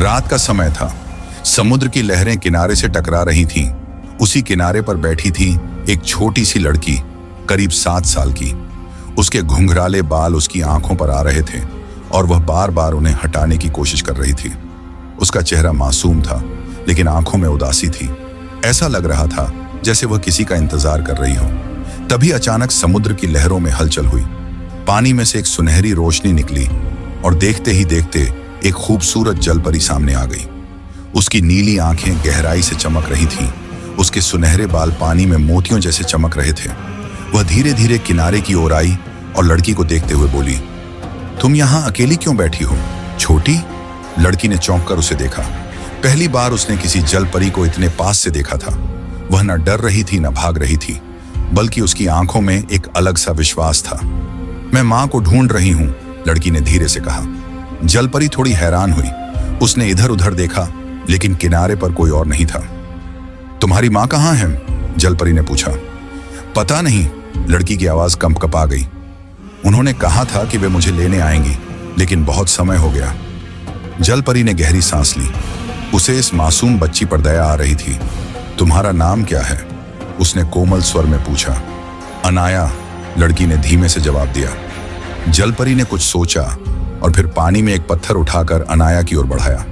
रात का समय था। समुद्र की लहरें किनारे से टकरा रही थीं। उसी किनारे पर बैठी थी एक छोटी सी लड़की, करीब 7 साल की। उसके घुंघराले बाल उसकी आंखों पर आ रहे थे और वह बार बार उन्हें हटाने की कोशिश कर रही थी। उसका चेहरा मासूम था, लेकिन आंखों में उदासी थी। ऐसा लग रहा था जैसे वह किसी का इंतजार कर रही हो। तभी अचानक समुद्र की लहरों में हलचल हुई। पानी में से एक सुनहरी रोशनी निकली और देखते ही देखते एक खूबसूरत जलपरी सामने आ गई। उसकी नीली आंखें गहराई से चमक रही थीं। उसके सुनहरे बाल पानी में मोतियों जैसे चमक रहे थे। वह धीरे धीरे किनारे की ओर आई और लड़की को देखते हुए बोली, तुम यहाँ अकेली क्यों बैठी हो, छोटी? लड़की ने चौंक कर उसे देखा। पहली बार उसने किसी जलपरी को इतने पास से देखा था। वह न डर रही थी न भाग रही थी, बल्कि उसकी आंखों में एक अलग सा विश्वास था। मैं माँ को ढूंढ रही हूँ, लड़की ने धीरे से कहा। जलपरी थोड़ी हैरान हुई। उसने इधर उधर देखा, लेकिन किनारे पर कोई और नहीं था। तुम्हारी माँ कहाँ है? जलपरी ने पूछा। पता नहीं, लड़की की आवाज कंपकपा गई। उन्होंने कहा था कि वे मुझे लेने आएंगी, लेकिन बहुत समय हो गया। जलपरी ने गहरी सांस ली। उसे इस मासूम बच्ची पर दया आ रही थी। तुम्हारा नाम क्या है? उसने कोमल स्वर में पूछा। अनाया, लड़की ने धीमे से जवाब दिया। जलपरी ने कुछ सोचा और फिर पानी में एक पत्थर उठाकर अनाया की ओर बढ़ाया।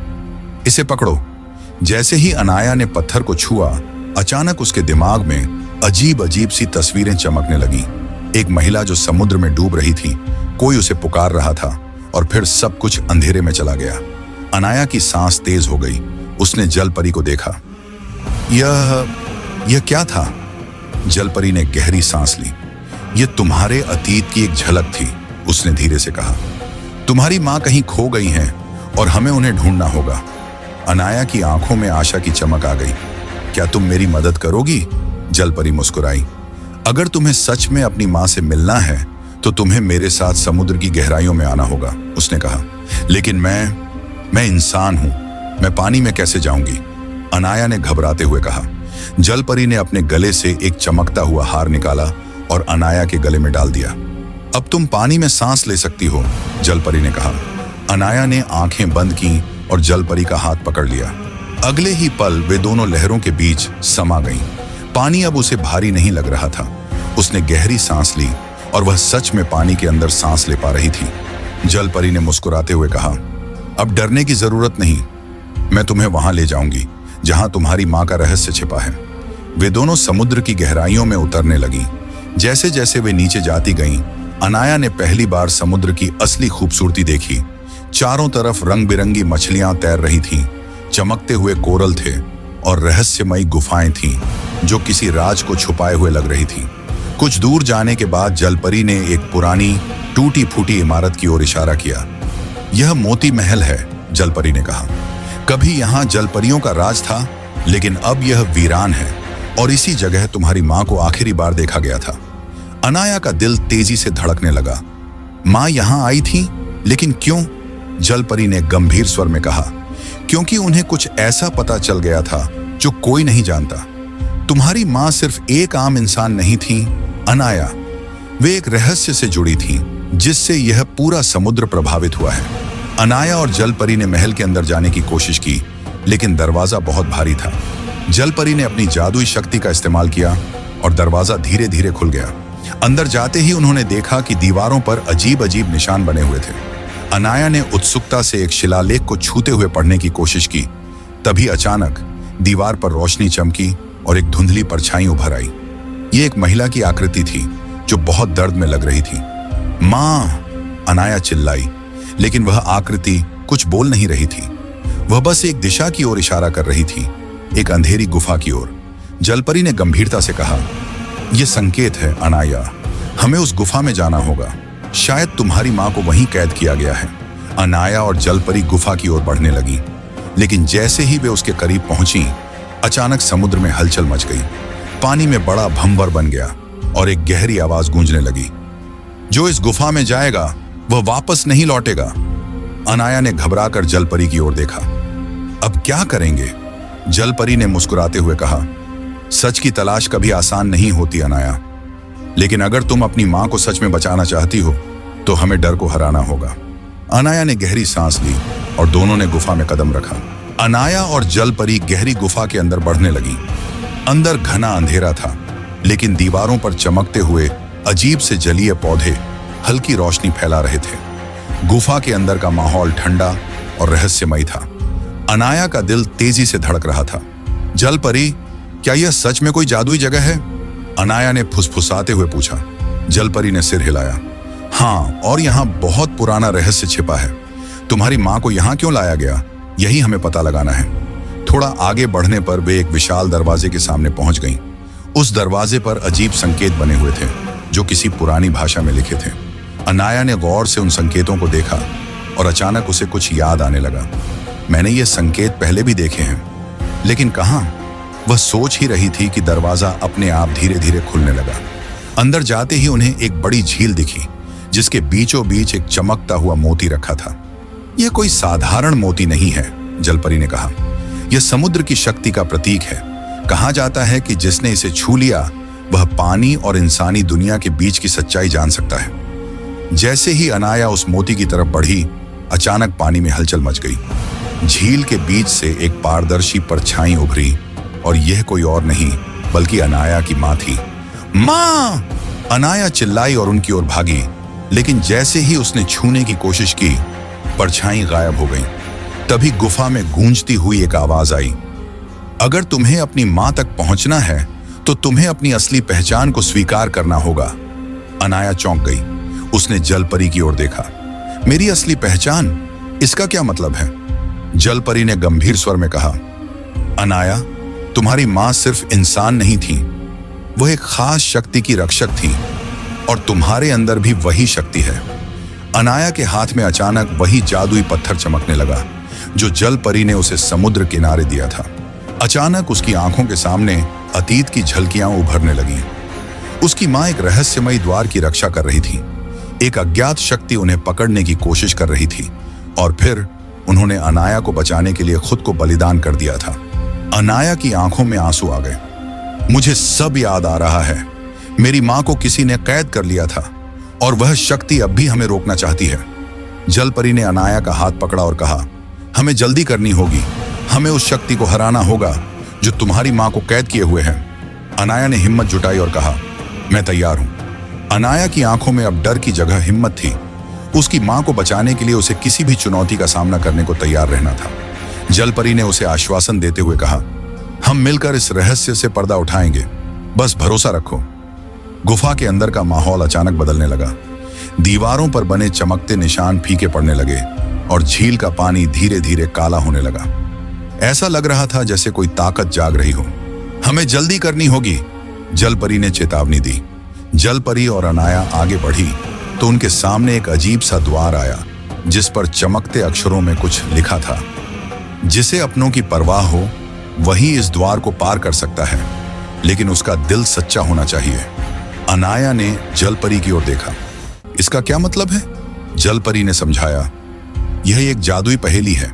इसे पकड़ो। जैसे ही अनाया ने पत्थर को छुआ, अचानक उसके दिमाग में अजीब अजीब सी तस्वीरें चमकने लगीं। एक महिला जो समुद्र में डूब रही थी, कोई उसे पुकार रहा था, और फिर सब कुछ अंधेरे में चला गया। अनाया की सांस तेज हो गई। उसने जलपरी को देखा। यह क्या था? जलपरी ने गहरी सांस ली। यह तुम्हारे अतीत की एक झलक थी, उसने धीरे से कहा। तुम्हारी माँ कहीं खो गई हैं और हमें उन्हें ढूंढना होगा। अनाया की आंखों में आशा की चमक आ गई। क्या तुम मेरी मदद करोगी? जलपरी मुस्कुराई। अगर तुम्हें सच में अपनी माँ से मिलना है तो तुम्हें मेरे साथ समुद्र की गहराइयों में आना होगा, उसने कहा। लेकिन मैं इंसान हूं, मैं पानी में कैसे जाऊंगी? अनाया ने घबराते हुए कहा। जलपरी ने अपने गले से एक चमकता हुआ हार निकाला और अनाया के गले में डाल दिया। अब तुम पानी में सांस ले सकती हो, जलपरी ने कहा। अनाया ने आंखें बंद की और जलपरी का हाथ पकड़ लिया। अगले ही पल वे दोनों लहरों के बीच समा गईं। पानी अब उसे भारी नहीं लग रहा था। उसने गहरी सांस ली और वह सच में पानी के अंदर सांस ले पा रही थी। जलपरी ने मुस्कुराते हुए कहा, अब डरने की जरूरत नहीं, मैं तुम्हें वहां ले जाऊंगी जहां तुम्हारी माँ का रहस्य छिपा है। वे दोनों समुद्र की गहराइयों में उतरने लगी। जैसे जैसे वे नीचे जाती गईं, अनाया ने पहली बार समुद्र की असली खूबसूरती देखी। चारों तरफ रंग बिरंगी मछलियां तैर रही थीं, चमकते हुए कोरल थे और रहस्यमयी गुफाएं थीं जो किसी राज को छुपाए हुए लग रही थीं। कुछ दूर जाने के बाद जलपरी ने एक पुरानी टूटी फूटी इमारत की ओर इशारा किया। यह मोती महल है, जलपरी ने कहा। कभी यहाँ जलपरियों का राज था, लेकिन अब यह वीरान है और इसी जगह तुम्हारी माँ को आखिरी बार देखा गया था। अनाया का दिल तेजी से धड़कने लगा। माँ यहाँ आई थी, लेकिन क्यों? जलपरी ने गंभीर स्वर में कहा। क्योंकि उन्हें कुछ ऐसा पता चल गया था जो कोई नहीं जानता। तुम्हारी माँ सिर्फ एक आम इंसान नहीं थी, अनाया। वे एक रहस्य से जुड़ी थी जिससे यह पूरा समुद्र प्रभावित हुआ है। अनाया और जलपरी ने महल के अंदर जाने की कोशिश की, लेकिन दरवाजा बहुत भारी था। जलपरी ने अपनी जादुई शक्ति का इस्तेमाल किया और दरवाजा धीरे धीरे खुल गया। अंदर जाते ही उन्होंने देखा कि दीवारों पर अजीब अजीब निशान बने हुए थे। अनाया ने उत्सुकता से एक शिलालेख को छूते हुए पढ़ने की कोशिश की। तभी अचानक दीवार पर रोशनी चमकी और एक धुंधली परछाई उभर आई। ये एक महिला की आकृति थी जो बहुत दर्द में लग रही थी। माँ, अनाया चिल्लाई, लेकिन वह आकृति कुछ बोल नहीं रही थी। वह बस एक दिशा की ओर इशारा कर रही थी, एक अंधेरी गुफा की ओर। जलपरी ने गंभीरता से कहा, यह संकेत है अनाया, हमें उस गुफा में जाना होगा। शायद तुम्हारी माँ को वहीं कैद किया गया है। अनाया और जलपरी गुफा की ओर बढ़ने लगी, लेकिन जैसे ही वे उसके करीब पहुंची, अचानक समुद्र में हलचल मच गई। पानी में बड़ा भंवर बन गया और एक गहरी आवाज गूंजने लगी, जो इस गुफा में जाएगा वह वापस नहीं लौटेगा। अनाया ने घबराकर जलपरी की ओर देखा। अब क्या करेंगे? जलपरी ने मुस्कुराते हुए कहा, सच की तलाश कभी आसान नहीं होती अनाया, लेकिन अगर तुम अपनी माँ को सच में बचाना चाहती हो तो हमें डर को हराना होगा। अनाया ने गहरी सांस ली और दोनों ने गुफा में कदम रखा। अनाया और जल परी गहरी गुफा के अंदर बढ़ने लगी। अंदर घना अंधेरा था, लेकिन दीवारों पर चमकते हुए अजीब से जलीय पौधे हल्की रोशनी फैला रहे थे। गुफा के अंदर का माहौल ठंडा और रहस्यमयी था। अनाया का दिल तेजी से धड़क रहा था। जल परी, क्या यह सच में कोई जादुई जगह है? अनाया ने फुसफुसाते हुए पूछा। जल परी ने सिर हिलाया। हाँ, और यहाँ बहुत पुराना रहस्य छिपा है। तुम्हारी माँ को यहाँ क्यों लाया गया, यही हमें पता लगाना है। थोड़ा आगे बढ़ने पर वे एक विशाल दरवाजे के सामने पहुंच गईं। उस दरवाजे पर अजीब संकेत बने हुए थे जो किसी पुरानी भाषा में लिखे थे। अनाया ने गौर से उन संकेतों को देखा और अचानक उसे कुछ याद आने लगा। मैंने ये संकेत पहले भी देखे हैं, लेकिन कहाँ? वह सोच ही रही थी कि दरवाजा अपने आप धीरे धीरे खुलने लगा। अंदर जाते ही उन्हें एक बड़ी झील दिखी जिसके बीचों बीच एक चमकता हुआ मोती रखा था। यह कोई साधारण मोती नहीं है, जलपरी ने कहा। यह समुद्र की शक्ति का प्रतीक है। कहा जाता है कि जिसने इसे छू लिया वह पानी और इंसानी दुनिया के बीच की सच्चाई जान सकता है। जैसे ही अनाया उस मोती की तरफ बढ़ी, अचानक पानी में हलचल मच गई। झील के बीच से एक पारदर्शी परछाई उभरी और यह कोई और नहीं बल्कि अनाया की माँ थी। माँ! अनाया चिल्लाई और उनकी ओर भागी, लेकिन जैसे ही उसने छूने की कोशिश की, परछाई गायब हो गई। तभी गुफा में गूंजती हुई एक आवाज आई। अगर तुम्हें अपनी माँ तक पहुंचना है तो तुम्हें अपनी असली पहचान को स्वीकार करना होगा। अनाया चौंक गई। उसने जलपरी की ओर देखा। मेरी असली पहचान, इसका क्या मतलब है? जलपरी ने गंभीर स्वर में कहा। अनाया, तुम्हारी माँ सिर्फ इंसान नहीं थी, वह एक खास शक्ति की रक्षक थी और तुम्हारे अंदर भी वही शक्ति है। अनाया के हाथ में अचानक वही जादुई पत्थर चमकने लगा जो जलपरी ने उसे समुद्र किनारे दिया था। अचानक उसकी आंखों के सामने अतीत की झलकियां उभरने लगीं। उसकी मां एक रहस्यमयी द्वार की रक्षा कर रही थी। एक अज्ञात शक्ति उन्हें पकड़ने की कोशिश कर रही थी और फिर उन्होंने अनाया को बचाने के लिए खुद को बलिदान कर दिया था। अनाया की आंखों में आंसू आ गए। मुझे सब याद आ रहा है। मेरी मां को किसी ने कैद कर लिया था और वह शक्ति अब भी हमें रोकना चाहती है। जलपरी ने अनाया का हाथ पकड़ा और कहा, हमें जल्दी करनी होगी। हमें उस शक्ति को हराना होगा जो तुम्हारी मां को कैद किए हुए है। अनाया ने हिम्मत जुटाई और कहा, मैं तैयार हूं। अनाया की आंखों में अब डर की जगह हिम्मत थी। उसकी मां को बचाने के लिए उसे किसी भी चुनौती का सामना करने को तैयार रहना था। जलपरी ने उसे आश्वासन देते हुए कहा, हम मिलकर इस रहस्य से पर्दा उठाएंगे, बस भरोसा रखो। गुफा के अंदर का माहौल अचानक बदलने लगा। दीवारों पर बने चमकते निशान फीके पड़ने लगे और झील का पानी धीरे धीरे काला होने लगा। ऐसा लग रहा था जैसे कोई ताकत जाग रही हो। हमें जल्दी करनी होगी, जलपरी ने चेतावनी दी। जलपरी और अनाया आगे बढ़ी तो उनके सामने एक अजीब सा द्वार आया जिस पर चमकते अक्षरों में कुछ लिखा था। जिसे अपनों की परवाह हो वही इस द्वार को पार कर सकता है, लेकिन उसका दिल सच्चा होना चाहिए। अनाया ने जलपरी की ओर देखा। इसका क्या मतलब है? जलपरी ने समझाया, यह एक जादुई पहेली है।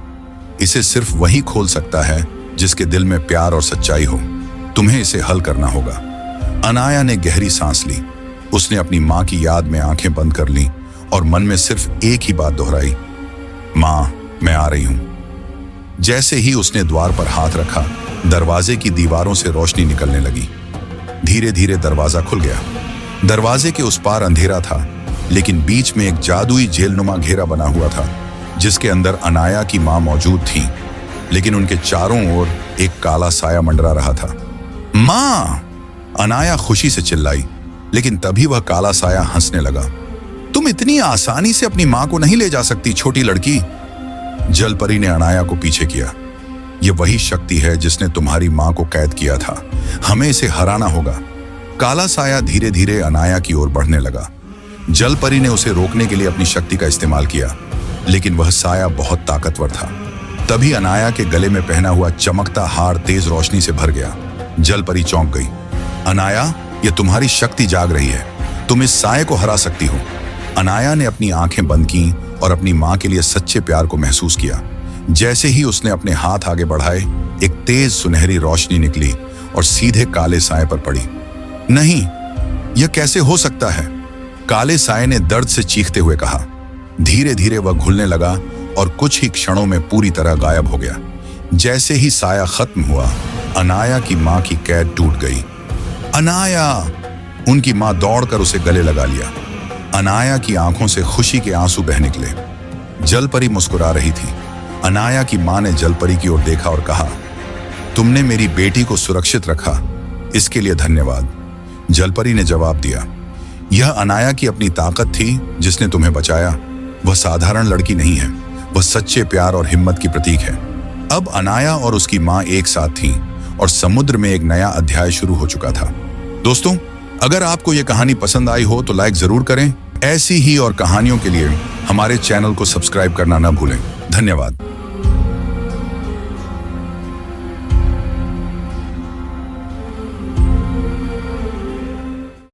इसे सिर्फ वही खोल सकता है जिसके दिल में प्यार और सच्चाई हो। तुम्हें इसे हल करना होगा। अनाया ने गहरी सांस ली। उसने अपनी माँ की याद में आंखें बंद कर लीं और मन में सिर्फ एक ही बात दोहराई, माँ, मैं आ रही हूं। जैसे ही उसने द्वार पर हाथ रखा, दरवाजे की दीवारों से रोशनी निकलने लगी। धीरे धीरे दरवाजा खुल गया। दरवाजे के उस पार अंधेरा था, लेकिन बीच में एक जादुई जेलनुमा घेरा बना हुआ था जिसके अंदर अनाया की मां मौजूद थी, लेकिन उनके चारों ओर एक काला साया मंडरा रहा था। मां! अनाया खुशी से चिल्लाई, लेकिन तभी वह काला साया हंसने लगा। तुम इतनी आसानी से अपनी मां को नहीं ले जा सकती, छोटी लड़की। जलपरी ने अनाया को पीछे किया। यह वही शक्ति है जिसने तुम्हारी मां को कैद किया था। हमें इसे हराना होगा। काला साया धीरे धीरे अनाया की ओर बढ़ने लगा। जलपरी ने उसे रोकने के लिए अपनी शक्ति का इस्तेमाल किया, लेकिन वह साया बहुत ताकतवर था। तभी अनाया के गले में पहना हुआ चमकता हार तेज रोशनी से भर गया। जलपरी चौंक गई। अनाया, यह तुम्हारी शक्ति जाग रही है। तुम इस साये को हरा सकती हो। अनाया ने अपनी आंखें बंद की और अपनी मां के लिए सच्चे प्यार को महसूस किया। जैसे ही उसने अपने हाथ आगे बढ़ाए, एक तेज सुनहरी रोशनी निकली और सीधे काले साये पर पड़ी। नहीं, यह कैसे हो सकता है? काले साये ने दर्द से चीखते हुए कहा। धीरे धीरे वह घुलने लगा और कुछ ही क्षणों में पूरी तरह गायब हो गया। जैसे ही साया खत्म हुआ, अनाया की मां की कैद टूट गई। अनाया! उनकी मां दौड़कर उसे गले लगा लिया। अनाया की आंखों से खुशी के आंसू बह निकले। जलपरी मुस्कुरा रही थी। अनाया की मां ने जलपरी की ओर देखा और कहा, तुमने मेरी बेटी को सुरक्षित रखा, इसके लिए धन्यवाद। जलपरी ने जवाब दिया, यह अनाया की अपनी ताकत थी जिसने तुम्हें बचाया। वह साधारण लड़की नहीं है, वह सच्चे प्यार और हिम्मत की प्रतीक है। अब अनाया और उसकी मां एक साथ थीं और समुद्र में एक नया अध्याय शुरू हो चुका था। दोस्तों, अगर आपको यह कहानी पसंद आई हो तो लाइक जरूर करें। ऐसी ही और कहानियों के लिए हमारे चैनल को सब्सक्राइब करना न भूलें। धन्यवाद।